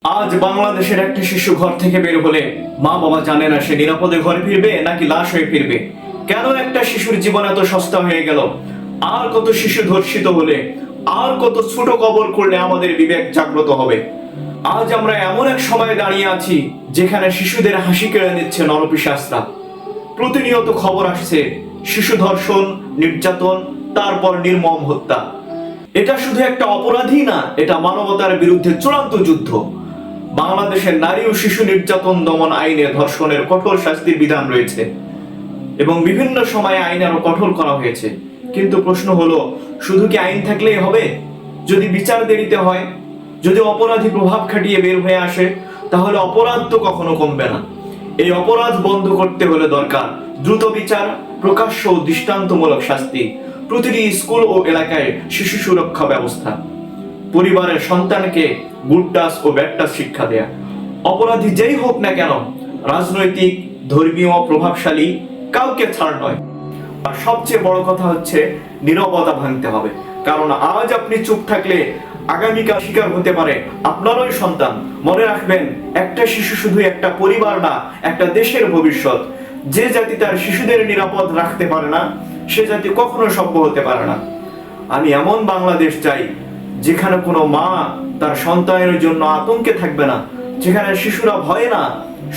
আজ বাংলাদেশের একটা শিশু ঘর থেকে বের হলে মা বাবা জানে না সে নিরাপদে ঘরে ফিরবে নাকি লাশ হয়ে ফিরবে। কেন একটা শিশুর জীবন এত সস্তা হয়ে গেল? আর কত শিশু ধর্ষিত হলে, আর কত ছোট কবর করলে আমাদের বিবেক জাগ্রত হবে? আজ আমরা এমন এক সময়ে দাঁড়িয়ে আছি যেখানে শিশুদের হাসি কেড়ে নিচ্ছে নরপিশাচরা। প্রতিনিয়ত খবর আসছে শিশু ধর্ষণ, নির্যাতন, তারপর নির্মম হত্যা। এটা শুধু একটা অপরাধী না, এটা মানবতার বিরুদ্ধে চূড়ান্ত যুদ্ধ। বাংলাদেশের নারী ও শিশু নির্যাতন দমন আইনে ধর্ষণের কঠোর শাস্তির বিধান রয়েছে এবং বিভিন্ন সময়ে আইন আরো কঠোর করা হয়েছে। কিন্তু প্রশ্ন হলো, শুধু কি আইন থাকলেই হবে? যদি বিচার দেরিতে হয়, যদি অপরাধী প্রভাব খাটিয়ে বের হয়ে আসে, তাহলে অপরাধ তো কখনো কমবে না। এই অপরাধ বন্ধ করতে হলে দরকার দ্রুত বিচার, প্রকাশ্য ও দৃষ্টান্তমূলক শাস্তি, প্রতিটি স্কুল ও এলাকায় শিশু সুরক্ষা ব্যবস্থা, পরিবারের সন্তানকে গুড টাচ ও ব্যাড টাচ শিক্ষা দেয়া। অপরাধী যেই হোক না কেন, রাজনৈতিক, ধর্মীয়, প্রভাবশালী, কাউকে ছাড় নয়। আর সবচেয়ে বড় কথা হচ্ছে নীরবতা ভাঙতে হবে। কারণ আজ আপনি চুপ থাকলে আগামীকাল শিকার হতে পারে আপনারই সন্তান। মনে রাখবেন, একটা শিশু শুধু একটা পরিবার না, একটা দেশের ভবিষ্যৎ। যে জাতি তার শিশুদের নিরাপদ রাখতে পারে না, সে জাতি কখনো সভ্য হতে পারে না। আমি এমন বাংলাদেশ চাই যেখানে কোনো মা তার সন্তানের জন্য আতঙ্কে থাকবে না, যেখানে শিশুরা ভয়ে না,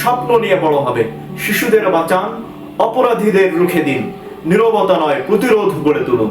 স্বপ্ন নিয়ে বড় হবে। শিশুদের বাঁচান, অপরাধীদের রুখে দিন, নীরবতা নয় প্রতিরোধ গড়ে তুলুন।